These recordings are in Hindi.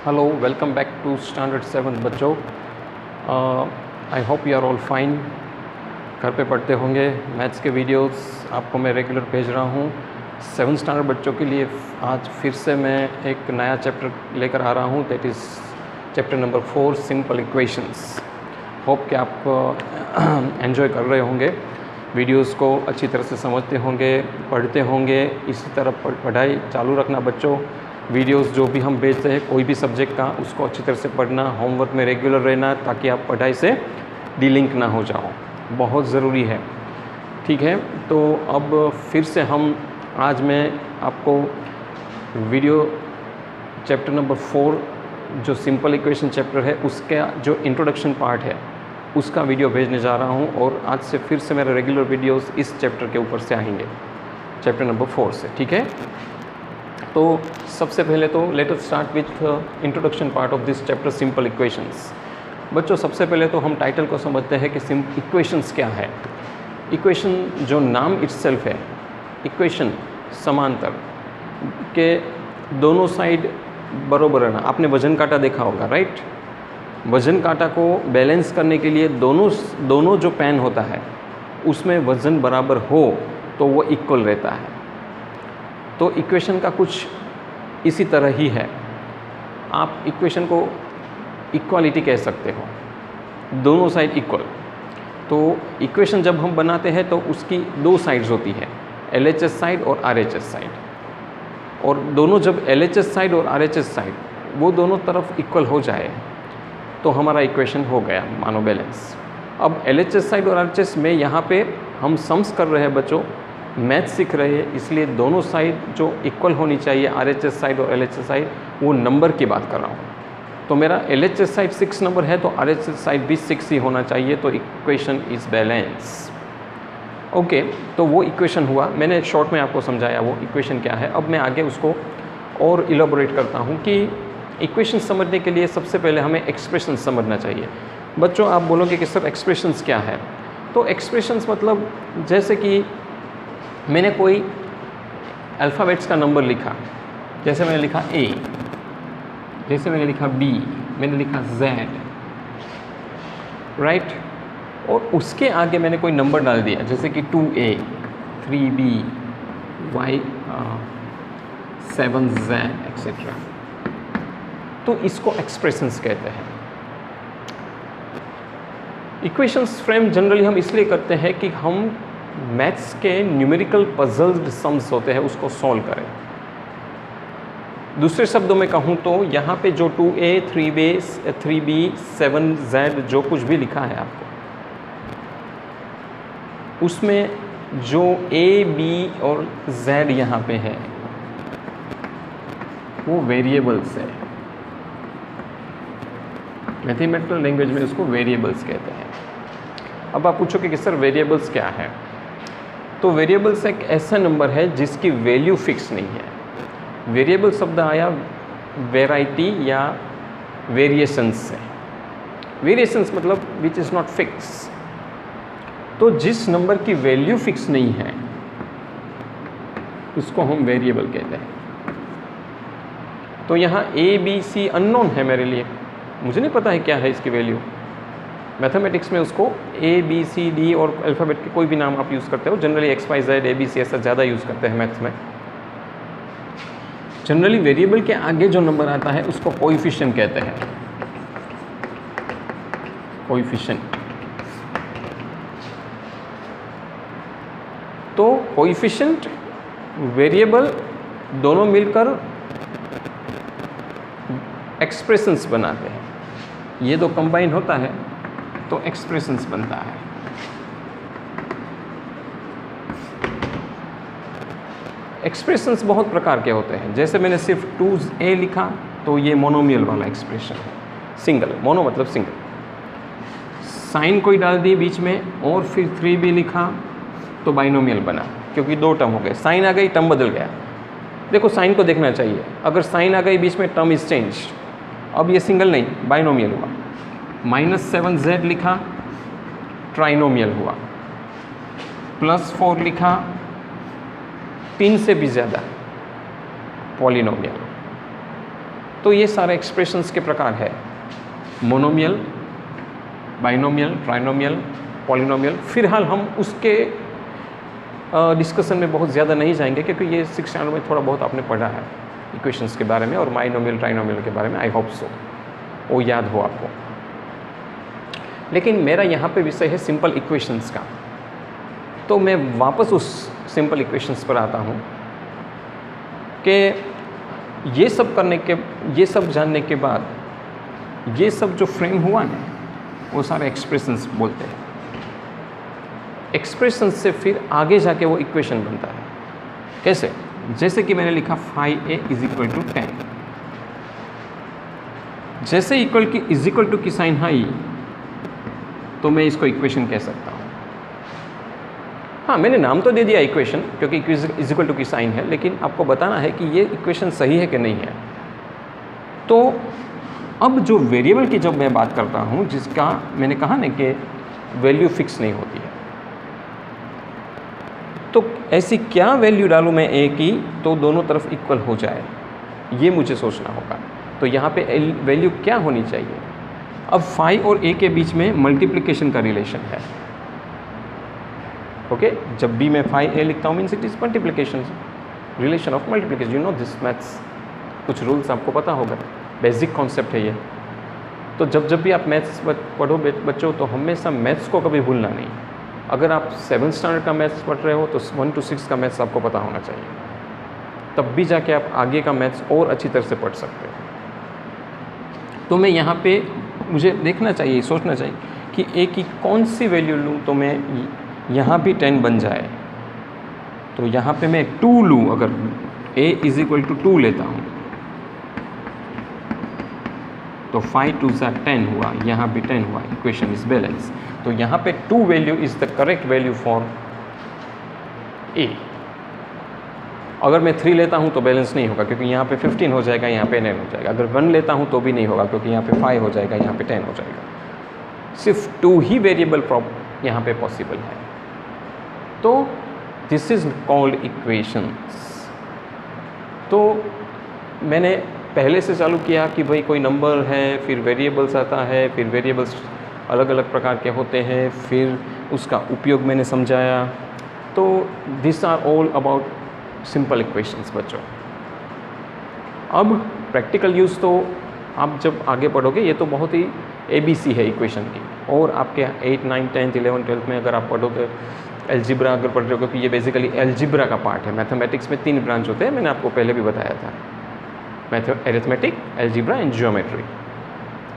Hello, welcome back to standard 7 बच्चों। I hope you are all fine. घर पे पढ़ते होंगे। मैथ्स के वीडियोस आपको मैं रेगुलर भेज रहा हूँ 7 स्टैंडर्ड बच्चों के लिए। आज फिर से मैं एक नया चैप्टर लेकर आ रहा हूँ, that is chapter number 4 simple equations. Hope कि आप एंजॉय कर रहे होंगे, वीडियोस को अच्छी तरह से समझते होंगे, पढ़ते होंगे। इसी तरह पढ़ाई चालू रखना बच्चों। वीडियोस जो भी हम भेजते हैं कोई भी सब्जेक्ट का, उसको अच्छी तरह से पढ़ना, होमवर्क में रेगुलर रहना, ताकि आप पढ़ाई से डिलिंक ना हो जाओ, बहुत ज़रूरी है। ठीक है, तो अब फिर से आज मैं आपको वीडियो चैप्टर नंबर 4 जो सिंपल इक्वेशन चैप्टर है उसका जो इंट्रोडक्शन पार्ट है उसका वीडियो भेजने जा रहा हूँ। और आज से फिर से मेरे रेगुलर वीडियोस इस चैप्टर के ऊपर से आएंगे, चैप्टर नंबर 4 से। ठीक है, तो सबसे पहले तो let us start with introduction part of this chapter simple equations. बच्चों, सबसे पहले तो हम टाइटल को समझते हैं कि इक्वेशंस क्या है। इक्वेशन जो नाम इटसेल्फ है, इक्वेशन समांतर के दोनों साइड बराबर रहना। आपने वजन कांटा देखा होगा, राइट? वजन कांटा को बैलेंस करने के लिए दोनों जो पेन होता है उसमें वज़न बराबर हो तो वो इक्वल रहता है। तो इक्वेशन का कुछ इसी तरह ही है। आप इक्वेशन को इक्वालिटी कह सकते हो, दोनों साइड इक्वल। तो इक्वेशन जब हम बनाते हैं तो उसकी दो साइड्स होती है, LHS साइड और RHS साइड। और दोनों जब LHS साइड और RHS साइड वो दोनों तरफ इक्वल हो जाए तो हमारा इक्वेशन हो गया, मानो बैलेंस। अब LHS साइड और RHS में यहाँ पे हम सम्स कर रहे हैं बच्चों, मैथ सीख रहे हैं, इसलिए दोनों साइड जो इक्वल होनी चाहिए, RHS साइड और LHS साइड, वो नंबर की बात कर रहा हूँ। तो मेरा LHS साइड 6 नंबर है तो RHS साइड भी 6 ही होना चाहिए, तो इक्वेशन इज़ बैलेंस। ओके, तो वो इक्वेशन हुआ, मैंने शॉर्ट में आपको समझाया वो इक्वेशन क्या है। अब मैं आगे उसको और इलाबोरेट करता हूँ कि इक्वेशन समझने के लिए सबसे पहले हमें एक्सप्रेशन समझना चाहिए। बच्चों, आप बोलोगे कि सर एक्सप्रेशंस क्या है? तो एक्सप्रेशंस मतलब जैसे कि मैंने कोई अल्फ़ाबेट्स का नंबर लिखा, जैसे मैंने लिखा A, जैसे मैंने लिखा B, मैंने लिखा Z, राइट? और उसके आगे मैंने कोई नंबर डाल दिया, जैसे कि 2A, 3B, 7Z एक्सेट्रा। तो इसको एक्सप्रेशंस कहते हैं। इक्वेशंस फ्रेम जनरली हम इसलिए करते हैं कि हम मैथ्स के न्यूमेरिकल पजल्ड सम्स होते हैं उसको सॉल्व करें। दूसरे शब्दों में कहूँ तो यहाँ पे जो 2A, 3B, 7Z जो कुछ भी लिखा है आपको, उसमें जो A, B और Z यहाँ पे है वो वेरिएबल्स है। मैथमेटिकल लैंग्वेज में उसको वेरिएबल्स कहते हैं। अब आप पूछोगे कि सर वेरिएबल्स क्या है? तो वेरिएबल्स एक ऐसा नंबर है जिसकी वैल्यू फिक्स नहीं है। वेरिएबल शब्द आया वैरायटी या वेरिएशंस से। वेरिएशंस मतलब विच इज़ नॉट फिक्स। तो जिस नंबर की वैल्यू फिक्स नहीं है उसको हम वेरिएबल कहते हैं। तो यहाँ A, B, C अननोन है मेरे लिए, मुझे नहीं पता है क्या है इसकी वैल्यू। मैथमेटिक्स में उसको A, B, C, D और अल्फ़ाबेट के कोई भी नाम आप यूज़ करते हो। Generally X, Y, Z, A, B, C ऐसा ज़्यादा यूज़ करते हैं मैथ्स में। जनरली वेरिएबल के आगे जो नंबर आता है उसको कोएफिशिएंट कहते हैं। कोएफिशिएंट। तो कोएफिशिएंट, वेरिएबल दोनों मिलकर एक्सप्रेशंस बनाते हैं। ये दो कंबाइन होता है तो एक्सप्रेशंस बनता है। एक्सप्रेशंस बहुत प्रकार के होते हैं। जैसे मैंने सिर्फ 2A लिखा तो ये मोनोमियल वाला एक्सप्रेशन है, सिंगल। मोनो मतलब सिंगल। साइन कोई डाल दी बीच में और फिर 3B लिखा तो बाइनोमियल बना, क्योंकि दो टर्म हो गए। साइन आ गई, टर्म बदल गया। देखो साइन को देखना चाहिए, अगर साइन आ गई बीच में टर्म इज चेंज। अब ये सिंगल नहीं, बाइनोमियल हुआ। -7Z लिखा, ट्राइनोमियल हुआ। +4 लिखा, 3 से भी ज़्यादा, पॉलिनोमियल। तो ये सारे एक्सप्रेशंस के प्रकार है, मोनोमियल, बाइनोमियल, ट्राइनोमियल, पॉलिनोमियल। फिलहाल हम उसके डिस्कशन में बहुत ज़्यादा नहीं जाएंगे क्योंकि ये 6th स्टैंडर्ड में थोड़ा बहुत आपने पढ़ा है इक्वेशंस के बारे में और बाइनोमियल, ट्राइनोमियल के बारे में। आई होप सो वो याद हो आपको। लेकिन मेरा यहाँ पे विषय है सिंपल इक्वेशंस का, तो मैं वापस उस सिंपल इक्वेशंस पर आता हूँ कि ये सब जानने के बाद ये सब जो फ्रेम हुआ ना, वो सारे एक्सप्रेशंस बोलते हैं। एक्सप्रेशंस से फिर आगे जाके वो इक्वेशन बनता है। कैसे? जैसे कि मैंने लिखा phi a = 10। जैसे इक्वल टू की साइन आई तो मैं इसको इक्वेशन कह सकता हूँ। हाँ, मैंने नाम तो दे दिया इक्वेशन क्योंकि इक्वल टू की साइन है, लेकिन आपको बताना है कि ये इक्वेशन सही है कि नहीं है। तो अब जो वेरिएबल की जब मैं बात करता हूँ, जिसका मैंने कहा ना कि वैल्यू फिक्स नहीं होती है, तो ऐसी क्या वैल्यू डालूँ मैं a की तो दोनों तरफ इक्वल हो जाए, ये मुझे सोचना होगा। तो यहाँ पे वैल्यू क्या होनी चाहिए? अब phi और a के बीच में मल्टीप्लिकेशन का रिलेशन है। ओके, जब भी मैं phi a लिखता हूँ means it is multiplication, relation of multiplication. You know this maths, कुछ रूल्स आपको पता होगा, बेसिक कॉन्सेप्ट है ये। तो जब भी आप मैथ्स पढ़ो बच्चों, तो हमेशा मैथ्स को कभी भूलना नहीं। अगर आप 7th स्टैंडर्ड का मैथ्स पढ़ रहे हो तो 1 to 6 का मैथ्स आपको पता होना चाहिए, तब भी जाके आप आगे का मैथ्स और अच्छी तरह से पढ़ सकते हो। तो मैं यहाँ पे मुझे देखना चाहिए, सोचना चाहिए कि a की कौन सी वैल्यू लूँ तो मैं यहाँ भी 10 बन जाए। तो यहाँ पे मैं 2 लूँ, अगर a = 2 लेता हूँ तो 5 2 10 हुआ, यहाँ भी 10 हुआ, इक्वेशन इज बैलेंस। तो यहाँ पे 2 value is the correct value for a। अगर मैं 3 लेता हूँ तो बैलेंस नहीं होगा क्योंकि यहाँ पे 15 हो जाएगा, यहाँ पे 9 हो जाएगा। अगर 1 लेता हूँ तो भी नहीं होगा क्योंकि यहाँ पे 5 हो जाएगा, यहाँ पे 10 हो जाएगा। सिर्फ 2 ही वेरिएबल यहाँ पे पॉसिबल है। तो दिस इज़ कॉल्ड इक्वेशंस। तो मैंने पहले से चालू किया कि भाई कोई नंबर है, फिर वेरिएबल्स आता है, फिर वेरिएबल्स अलग अलग प्रकार के होते हैं, फिर उसका उपयोग मैंने समझाया। तो this are all about simple equations बच्चों। अब प्रैक्टिकल यूज़ तो आप जब आगे पढ़ोगे, ये तो बहुत ही ABC है इक्वेशन की। और आपके 8, 9, 10, 11, 12 में अगर आप पढ़ोगे एल्जिब्रा अगर पढ़ रहे हो, क्योंकि ये बेसिकली एल्जिब्रा का पार्ट है। मैथमेटिक्स में 3 ब्रांच होते हैं, मैंने आपको पहले भी बताया था, अरिथमेटिक, एल्जिब्रा एंड ज्योमेट्री।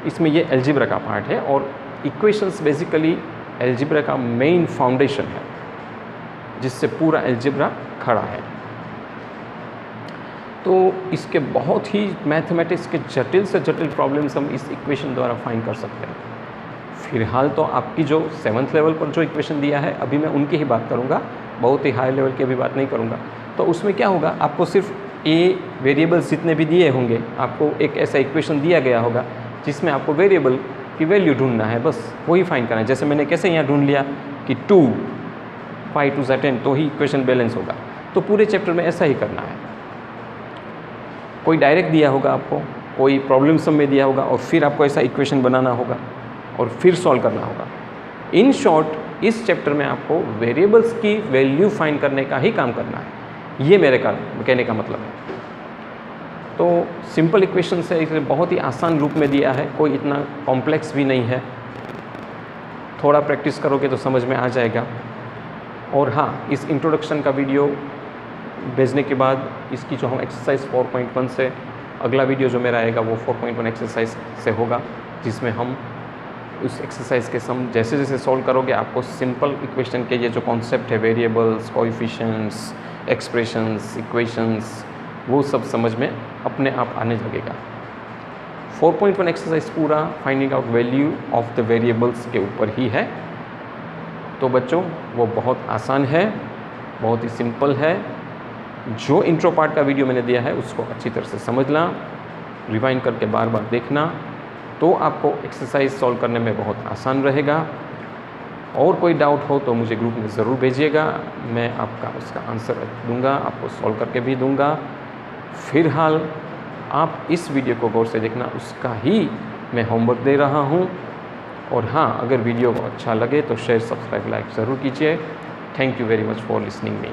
इसमें ये एल्जिब्रा का पार्ट है और इक्वेशंस बेसिकली एल्जिब्रा का मेन फाउंडेशन है, जिससे पूरा एल्जिब्रा खड़ा है। तो इसके बहुत ही मैथमेटिक्स के जटिल से जटिल प्रॉब्लम्स हम इस इक्वेशन द्वारा फाइंड कर सकते हैं। फिलहाल तो आपकी जो 7th लेवल पर जो इक्वेशन दिया है, अभी मैं उनकी ही बात करूँगा, बहुत ही हाई लेवल की अभी बात नहीं करूँगा। तो उसमें क्या होगा, आपको सिर्फ a वेरिएबल्स जितने भी दिए होंगे, आपको एक ऐसा इक्वेशन दिया गया होगा जिसमें आपको वेरिएबल की वैल्यू ढूंढना है, बस वही फाइंड करना है। जैसे मैंने कैसे यहाँ ढूंढ लिया कि 2 5 2 10 तो ही इक्वेशन बैलेंस होगा। तो पूरे चैप्टर में ऐसा ही करना है। कोई डायरेक्ट दिया होगा आपको, कोई प्रॉब्लम सम में दिया होगा, और फिर आपको ऐसा इक्वेशन बनाना होगा और फिर सॉल्व करना होगा। इन शॉर्ट, इस चैप्टर में आपको वेरिएबल्स की वैल्यू फाइंड करने का ही काम करना है, ये मेरे कहने का मतलब है। तो सिंपल इक्वेशन से इसे बहुत ही आसान रूप में दिया है, कोई इतना कॉम्प्लेक्स भी नहीं है। थोड़ा प्रैक्टिस करोगे तो समझ में आ जाएगा। और हाँ, इस इंट्रोडक्शन का वीडियो भेजने के बाद इसकी जो हम एक्सरसाइज 4.1 से अगला वीडियो जो मेरा आएगा वो 4.1 एक्सरसाइज से होगा, जिसमें हम उस एक्सरसाइज के सम जैसे जैसे सॉल्व करोगे, आपको सिंपल इक्वेशन के ये जो कॉन्सेप्ट है, वेरिएबल्स, कोएफिशिएंट्स, एक्सप्रेशंस, इक्वेशंस, वो सब समझ में अपने आप आने लगेगा। 4.1 एक्सरसाइज पूरा finding out value of the variables के ऊपर ही है। तो बच्चों, वो बहुत आसान है, बहुत ही सिंपल है। जो इंट्रो पार्ट का वीडियो मैंने दिया है उसको अच्छी तरह से समझना, रिवाइंड करके बार बार देखना, तो आपको एक्सरसाइज सॉल्व करने में बहुत आसान रहेगा। और कोई डाउट हो तो मुझे ग्रुप में ज़रूर भेजिएगा, मैं आपका उसका आंसर दूंगा, आपको सॉल्व करके भी दूंगा। फिलहाल आप इस वीडियो को गौर से देखना, उसका ही मैं होमवर्क दे रहा हूँ। और हाँ, अगर वीडियो अच्छा लगे तो शेयर, सब्सक्राइब, लाइक ज़रूर कीजिए। Thank you very much for listening me.